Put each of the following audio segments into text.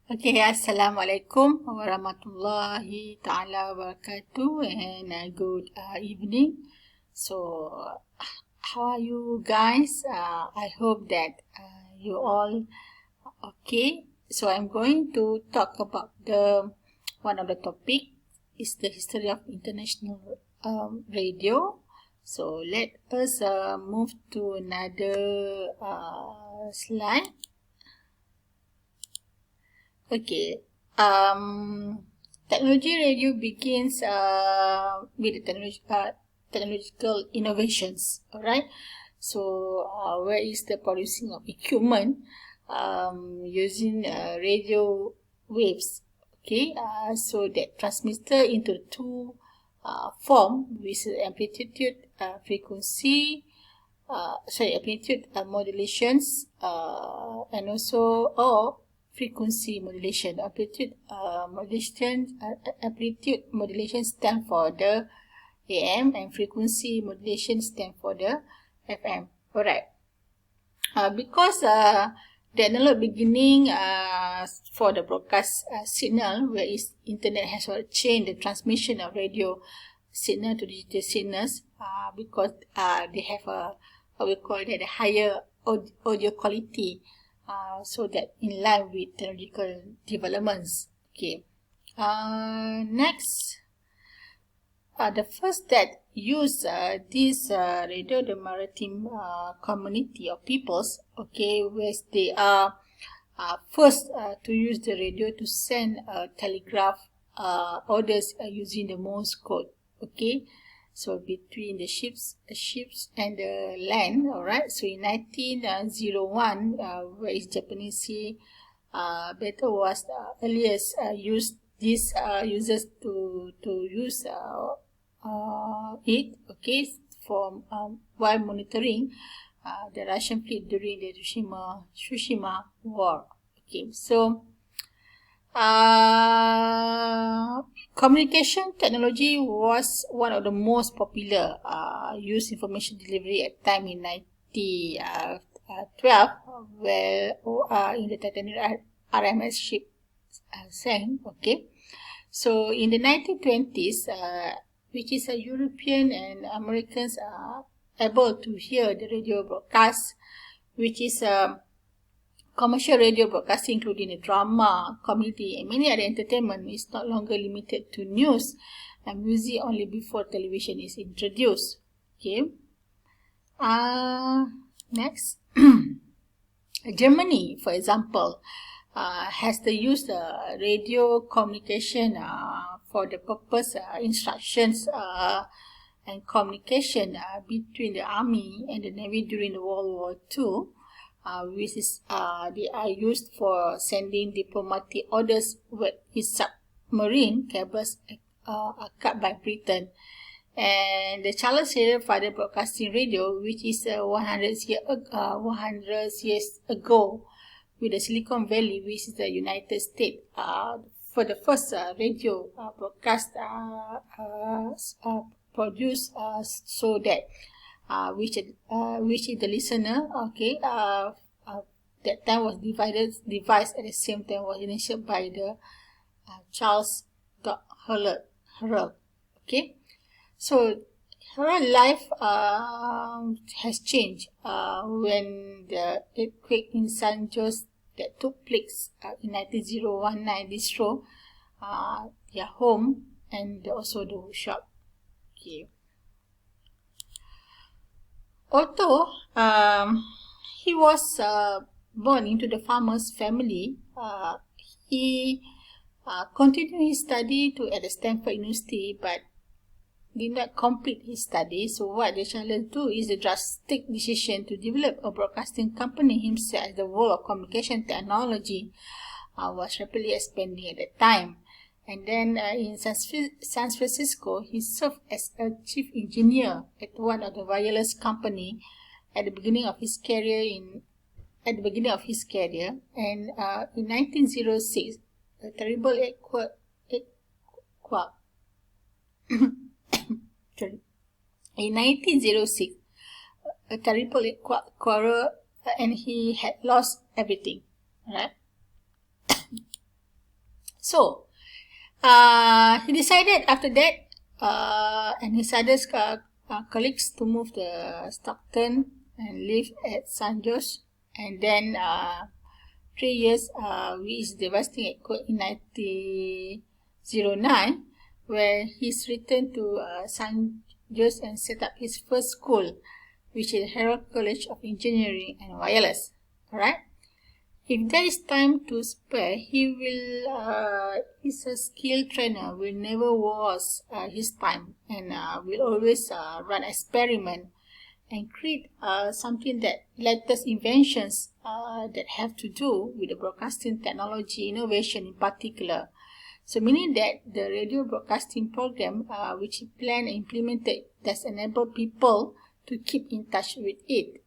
Okay, Assalamualaikum warahmatullahi ta'ala wabarakatuh and good evening. So, how are you guys? I hope that you all okay. So, I'm going to talk about one of the topic is the history of international radio. So, let us move to another slide. Okay. Technology radio begins with the technological innovations. Alright. So, where is the producing of equipment using radio waves? Okay. So that transmitter into two form, which is amplitude frequency. Amplitude modulations and also frequency modulation. Amplitude modulation stand for the AM and frequency modulation stand for the FM. Alright. Because the analog beginning for the broadcast signal, where internet has changed the transmission of radio signal to digital signals, because they have what we call that, a higher audio quality. So that in line with technological developments. Okay. Next, the first that use this radio, the maritime community of peoples. Okay, where they are first to use the radio to send telegraph orders using the Morse code. Okay. So between the ships and the land, alright. So in 1901, where is Japanese sea battle was earliest used these users to use it. Okay, for while monitoring the Russian fleet during the Tsushima War. Okay, so. Communication technology was one of the most popular used information delivery at time in 1912, where in the Titanic RMS ship sank. Okay, so in the 1920s, which is a European and Americans are able to hear the radio broadcast, which is commercial radio broadcasting, including the drama, comedy, and many other entertainment, is no longer limited to news and music only before television is introduced. Okay. Next. Germany, for example, has the use radio communication for the purpose instructions and communication between the army and the navy during the World War II. Which is they are used for sending diplomatic orders with its submarine cables are cut by Britain. And the Charles Serial Fiber Broadcasting Radio, which is 100 years ago, with the Silicon Valley, which is the United States, for the first radio broadcast produced so that which is the listener, okay, that time was devised at the same time was initiated by the Charles Herald. Okay, so Herald life has changed when the earthquake in San Jose that took place in 1919 destroyed their home and also the workshop. Okay. Although he was born into the farmer's family, he continued his study at the Stanford University, but did not complete his study. So what the child do is the drastic decision to develop a broadcasting company himself, as the world of communication technology was rapidly expanding at that time. And then in San Francisco, he served as a chief engineer at one of the wireless company at the beginning of his career. And in 1906, a terrible in 1906, a terrible quarrel, and he had lost everything. Right? So, he decided after that, and his other colleagues, to move to Stockton and live at San Jose. And then 3 years, which is devastating in 1909, where he's returned to San Jose and set up his first school, which is Harrow College of Engineering and Wireless. Alright. If there is time to spare, he will, he's a skilled trainer, will never waste his time, and will always run experiment and create something that latest inventions that have to do with the broadcasting technology innovation in particular. So meaning that the radio broadcasting program which he planned and implemented does enable people to keep in touch with it.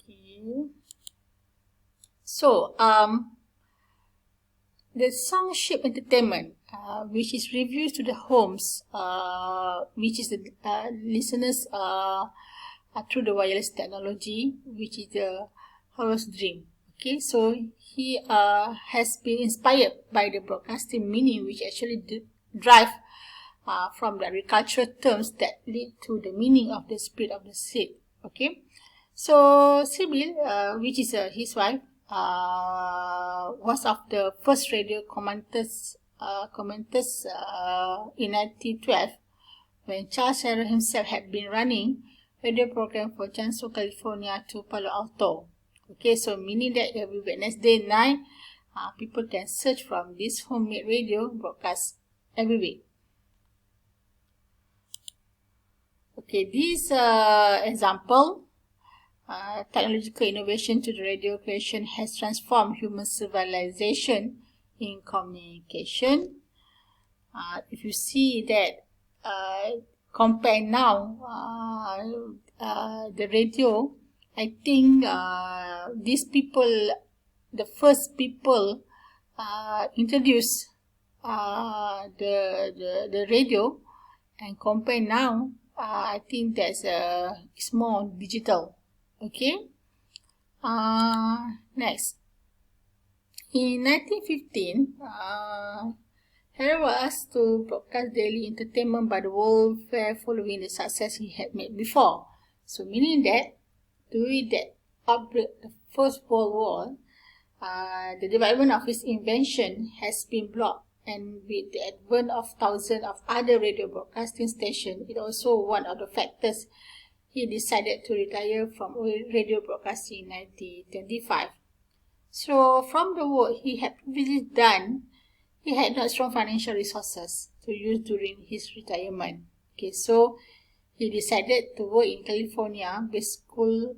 Okay. So, the Songship Entertainment, which is reviews to the homes, which is the listeners through the wireless technology, which is the Horus Dream. Okay, so he has been inspired by the broadcasting meaning, which actually derive from the agricultural terms that lead to the meaning of the spirit of the seed. Okay, so Sybil, which is his wife, was of the first radio commenters in 1912, when Charles Harrow himself had been running radio program for Janso, California to Palo Alto. Okay, so meaning that every Wednesday night, people can search from this homemade radio broadcast every week. Okay, this example, technological innovation to the radio creation has transformed human civilization in communication. If you see that, compare now the radio, I think these people, the first people introduced the radio, and compare now, I think that's it's more digital. Okay. Next. In 1915, Harrow was asked to broadcast daily entertainment by the World Fair following the success he had made before. So meaning that during that outbreak, the First World War, the development of his invention has been blocked, and with the advent of thousands of other radio broadcasting stations, it also one of the factors he decided to retire from radio broadcasting in 1925. So from the work he had previously done, he had not strong financial resources to use during his retirement. Okay, so he decided to work in California based on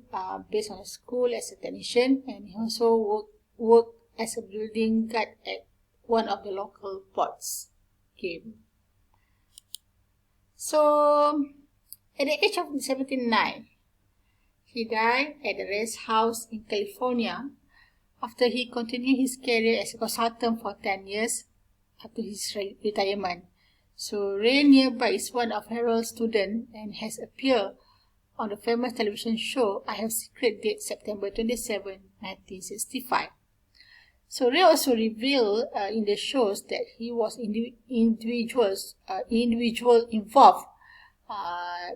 a school as a technician, and he also worked as a building guard at one of the local ports. Okay. So at the age of 79, he died at the rest house in California after he continued his career as a consultant for 10 years after his retirement. So Ray Nearby is one of Harrow's students and has appeared on the famous television show I Have Secret Date September 27, 1965. So Ray also revealed in the shows that he was individual involved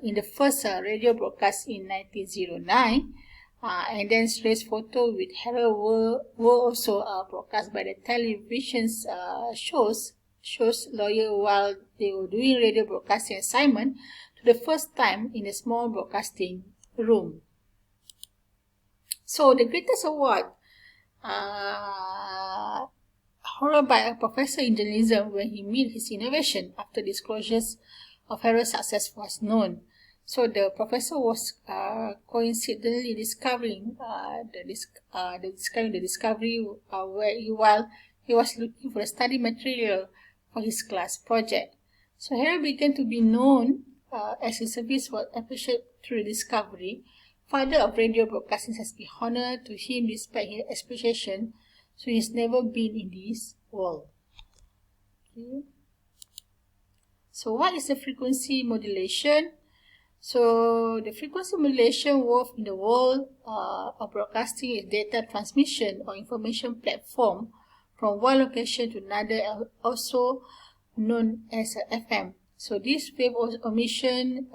in the first radio broadcast in 1909, and then Ray's photo with Harrow were also broadcast by the television shows lawyer while they were doing radio broadcasting assignment to the first time in a small broadcasting room. So the greatest award awarded by a professor in journalism when he made his innovation after disclosures of Harrow's success was known. So the professor was coincidentally discovering the discovery while he was looking for study material for his class project. So Harrow began to be known as his service was appreciated through the discovery. Father of radio broadcasting has been honored to him despite his appreciation. So he's never been in this world. Okay. So what is the frequency modulation? So the frequency modulation work in the world of broadcasting is data transmission or information platform from one location to another, also known as a FM. So this wave omission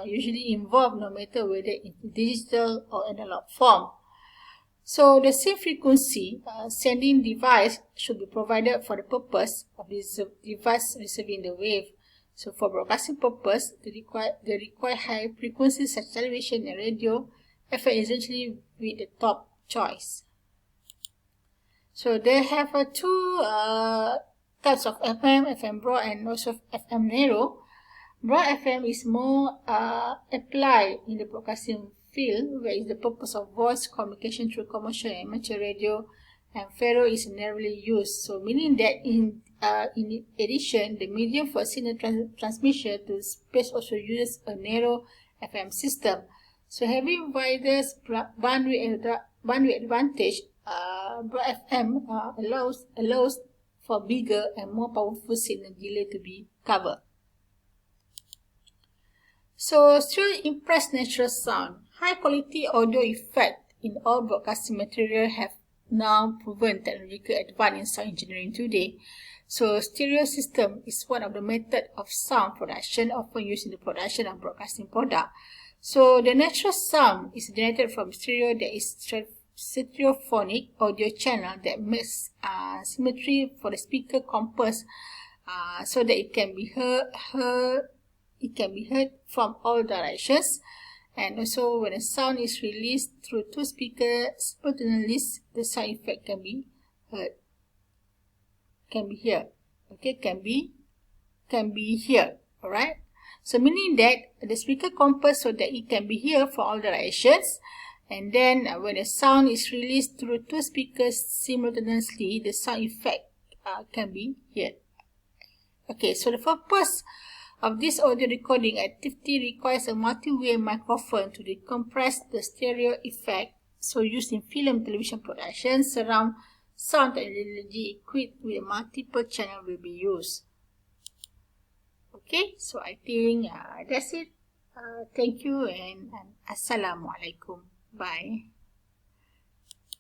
usually involve no matter whether in digital or analog form. So the same frequency sending device should be provided for the purpose of this device receiving the wave. So for broadcasting purpose, the required high frequencies such as television and radio, FM is essentially with the top choice. So they have two types of FM, FM broad and also FM narrow. Broad FM is more applied in the broadcasting field, where is the purpose of voice communication through commercial and amateur radio, and ferro is narrowly used. So meaning that in addition, the medium for signal transmission to space also uses a narrow FM system. So having wider bandwidth advantage, broad FM allows for bigger and more powerful signal delay to be covered. So stereo impressed natural sound. High quality audio effect in all broadcasting material have now proven technological advance in sound engineering today. So stereo system is one of the methods of sound production often used in the production of broadcasting product. So the natural sound is generated from stereo, that is stereophonic audio channel that makes symmetry for the speaker compass so that it can be heard from all directions. And also when a sound is released through two speakers simultaneously, the sound effect can be heard. Can be here. Okay, can be here. Alright. So meaning that the speaker compass so that it can be heard from all directions. And then when a sound is released through two speakers simultaneously, the sound effect can be heard. Okay, so the purpose of this audio recording activity requires a multi-way microphone to decompress the stereo effect, so used in film, television production. Surround sound technology equipped with multiple channels will be used. Okay, so I think that's it. Thank you and Assalamualaikum. Bye.